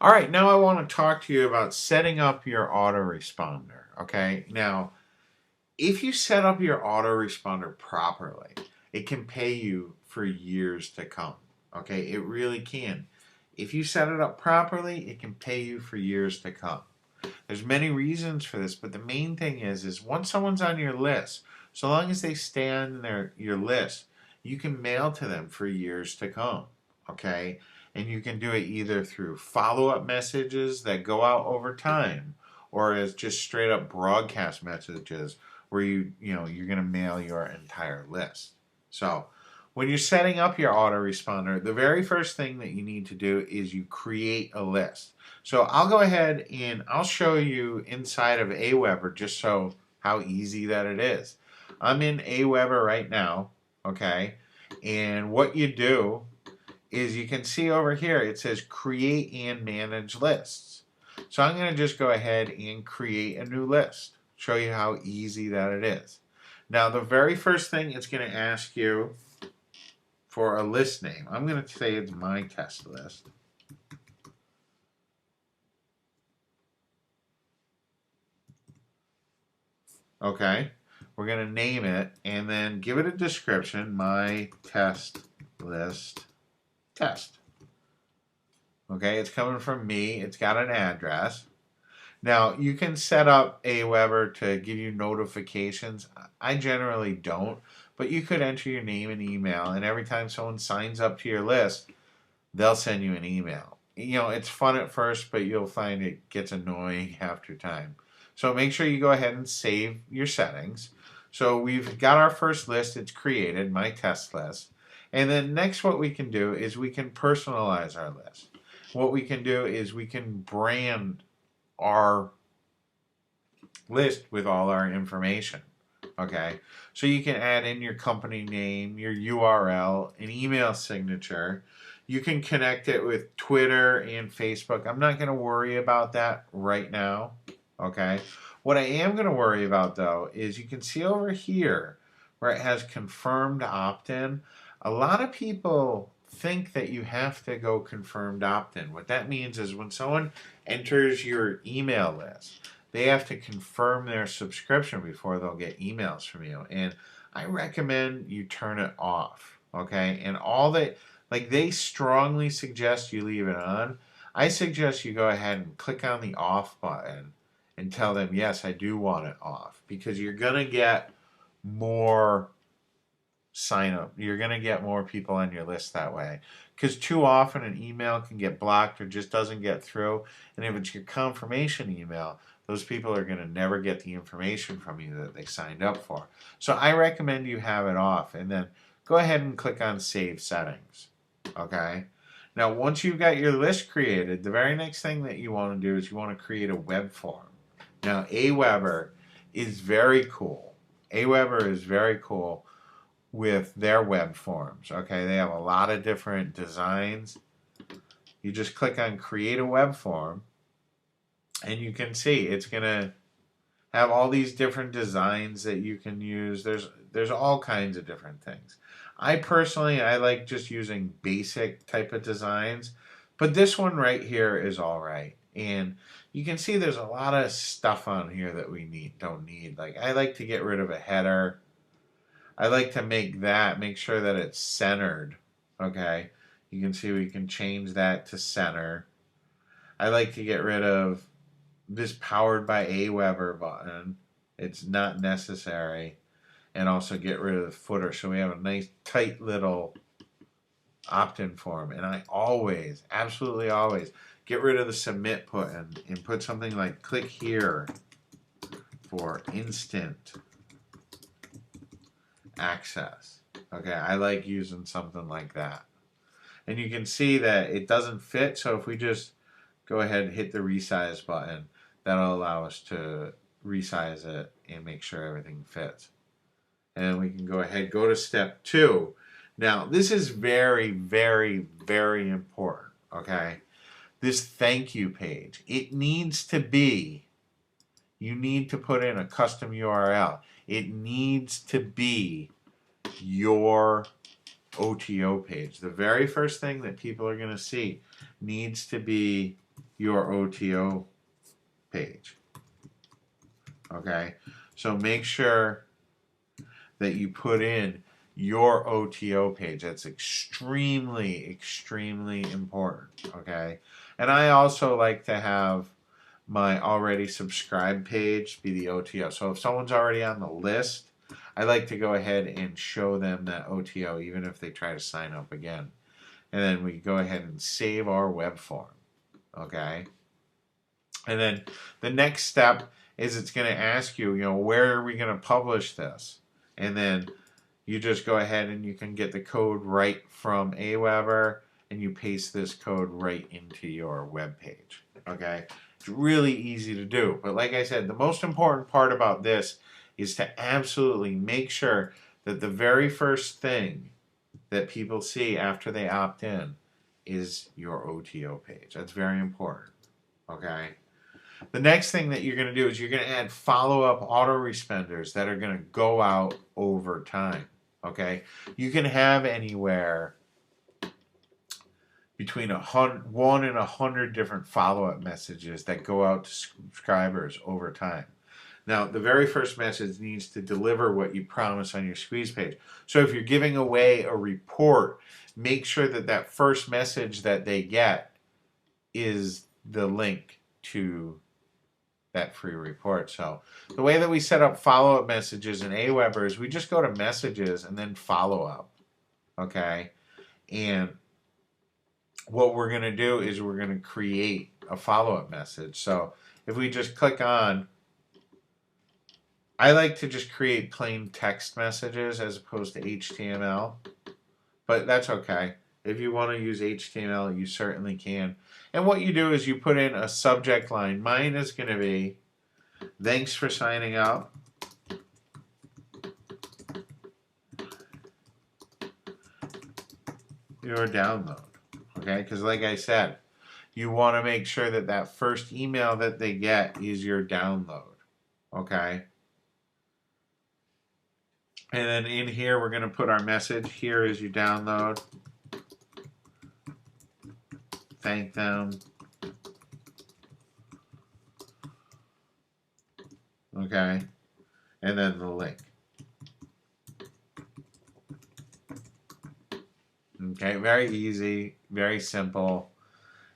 All right, now I want to talk to you about setting up your autoresponder. Okay, now if you set up your autoresponder properly, it can pay you for years to come. Okay, it really can. If you set it up properly, it can pay you for years to come. There's many reasons for this, but the main thing is once someone's on your list, so long as they stay on your list, you can mail to them for years to come. Okay? And you can do it either through follow-up messages that go out over time or as just straight up broadcast messages where you're going to mail your entire list. So, when you're setting up your autoresponder, the very first thing that you need to do is you create a list. So I'll go ahead and I'll show you inside of Aweber just so how easy that it is. I'm in Aweber right now, okay? And what you do is you can see over here it says create and manage lists. So I'm going to just go ahead and create a new list. Show you how easy that it is. Now the very first thing it's going to ask you for a list name. I'm going to say it's my test list. Okay, we're going to name it and then give it a description. My test list test. Okay, it's coming from me. It's got an address. Now, you can set up Aweber to give you notifications. I generally don't, but you could enter your name and email, and every time someone signs up to your list, they'll send you an email. It's fun at first, but you'll find it gets annoying after time. So make sure you go ahead and save your settings. So we've got our first list, it's created, my test list. And then next what we can do is we can personalize our list. What we can do is we can brand our list with all our information. Okay, so you can add in your company name, your URL, an email signature. You can connect it with Twitter and Facebook. I'm not going to worry about that right now. Okay, what I am going to worry about though is you can see over here where it has confirmed opt-in. A lot of people think that you have to go confirmed opt-in. What that means is when someone enters your email list, they have to confirm their subscription before they'll get emails from you. And I recommend you turn it off. Okay. And all that, like, they strongly suggest you leave it on. I suggest you go ahead and click on the off button and tell them, yes, I do want it off, because you're going to get more sign up. You're going to get more people on your list that way. Because too often an email can get blocked or just doesn't get through. And if it's your confirmation email, those people are going to never get the information from you that they signed up for. So I recommend you have it off and then go ahead and click on Save Settings. Okay? Now, once you've got your list created, the very next thing that you want to do is you want to create a web form. Now, Aweber is very cool. Aweber is very cool with their web forms. Okay, they have a lot of different designs. You just click on create a web form and you can see it's gonna have all these different designs that you can use. There's all kinds of different things. I like just using basic type of designs, but this one right here is all right. And you can see there's a lot of stuff on here that we don't need. Like, I like to get rid of a header. I like to make sure that it's centered. Okay, you can see we can change that to center. I like to get rid of this powered by Aweber button. It's not necessary. And also get rid of the footer so we have a nice tight little opt-in form. And I always, absolutely always, get rid of the submit button and put something like click here for instant access. Okay, I like using something like that. And you can see that it doesn't fit, so if we just go ahead and hit the resize button, that'll allow us to resize it and make sure everything fits. And we can go ahead, go to step 2. Now, this is very, very, very important, okay? This thank you page, it needs to be, you need to put in a custom URL. It needs to be your OTO page. The very first thing that people are going to see needs to be your OTO page. Okay, so make sure that you put in your OTO page. That's extremely, extremely important. Okay, and I also like to have my already subscribed page be the OTO. So if someone's already on the list, I like to go ahead and show them that OTO, even if they try to sign up again. And then we go ahead and save our web form. Okay. And then the next step is it's going to ask you, where are we going to publish this? And then you just go ahead and you can get the code right from Aweber, and you paste this code right into your web page. Okay? It's really easy to do. But like I said, the most important part about this is to absolutely make sure that the very first thing that people see after they opt in is your OTO page. That's very important. Okay? The next thing that you're going to do is you're going to add follow-up autoresponders that are going to go out over time. Okay, you can have anywhere between 1 and 100 different follow-up messages that go out to subscribers over time. Now, the very first message needs to deliver what you promise on your squeeze page. So if you're giving away a report, make sure that that first message that they get is the link to that free report. So the way that we set up follow-up messages in Aweber is we just go to messages and then follow-up. Okay? And what we're going to do is we're going to create a follow-up message. So if we just click on, I like to just create plain text messages as opposed to HTML, but that's okay. If you want to use HTML, you certainly can. And what you do is you put in a subject line. Mine is going to be, thanks for signing up. Your download. Okay, because like I said, you want to make sure that that first email that they get is your download. Okay. And then in here, we're going to put our message. Here is your download. Thank them. Okay. And then the link. Okay, very easy, very simple.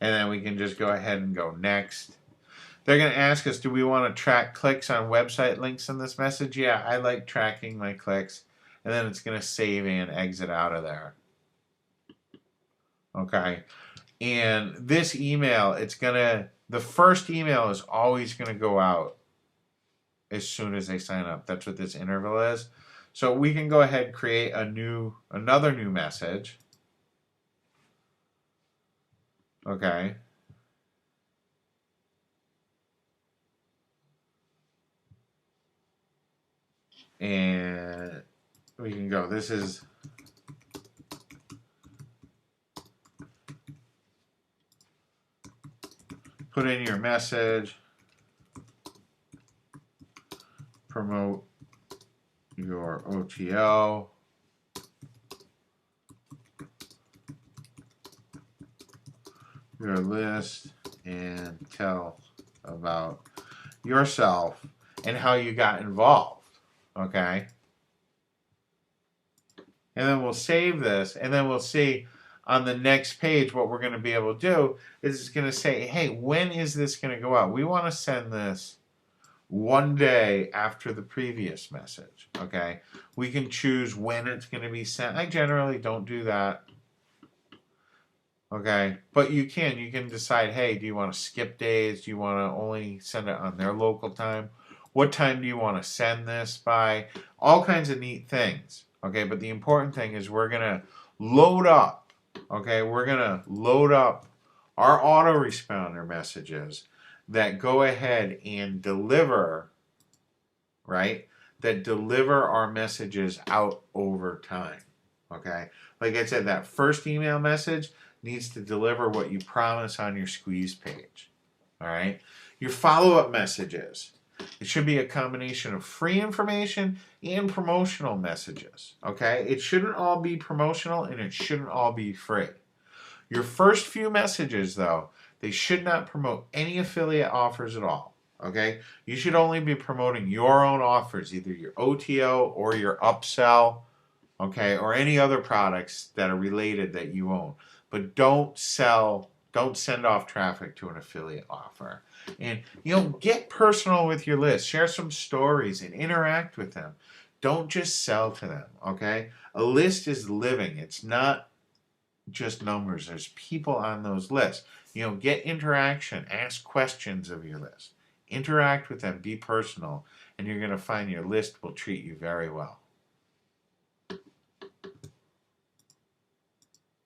And then we can just go ahead and go next. They're going to ask us, do we want to track clicks on website links in this message? Yeah, I like tracking my clicks. And then it's going to save and exit out of there. Okay. And this email, the first email is always going to go out as soon as they sign up. That's what this interval is. So we can go ahead and create another new message. Okay. And we can go, this is put in your message, promote your OTO, your list, and tell about yourself and how you got involved. Okay? And then we'll save this, and then we'll see on the next page what we're going to be able to do is it's going to say, hey, when is this going to go out? We want to send this one day after the previous message. Okay? We can choose when it's going to be sent. I generally don't do that. Okay, but you can decide, hey, do you want to skip days? Do you want to only send it on their local time? What time do you want to send this by? All kinds of neat things. Okay, but the important thing is we're going to load up. Okay, we're going to load up our autoresponder messages that go ahead and deliver, right? That deliver our messages out over time. Okay, like I said, that first email message needs to deliver what you promise on your squeeze page. All right. Your follow-up messages. It should be a combination of free information and promotional messages. Okay. It shouldn't all be promotional and it shouldn't all be free. Your first few messages, though, They should not promote any affiliate offers at all. Okay? You should only be promoting your own offers, either your OTO or your upsell, okay, or any other products that are related that you own. But don't send off traffic to an affiliate offer. And get personal with your list. Share some stories and interact with them. Don't just sell to them, okay? A list is living. It's not just numbers. There's people on those lists. Get interaction. Ask questions of your list. Interact with them. Be personal. And you're going to find your list will treat you very well.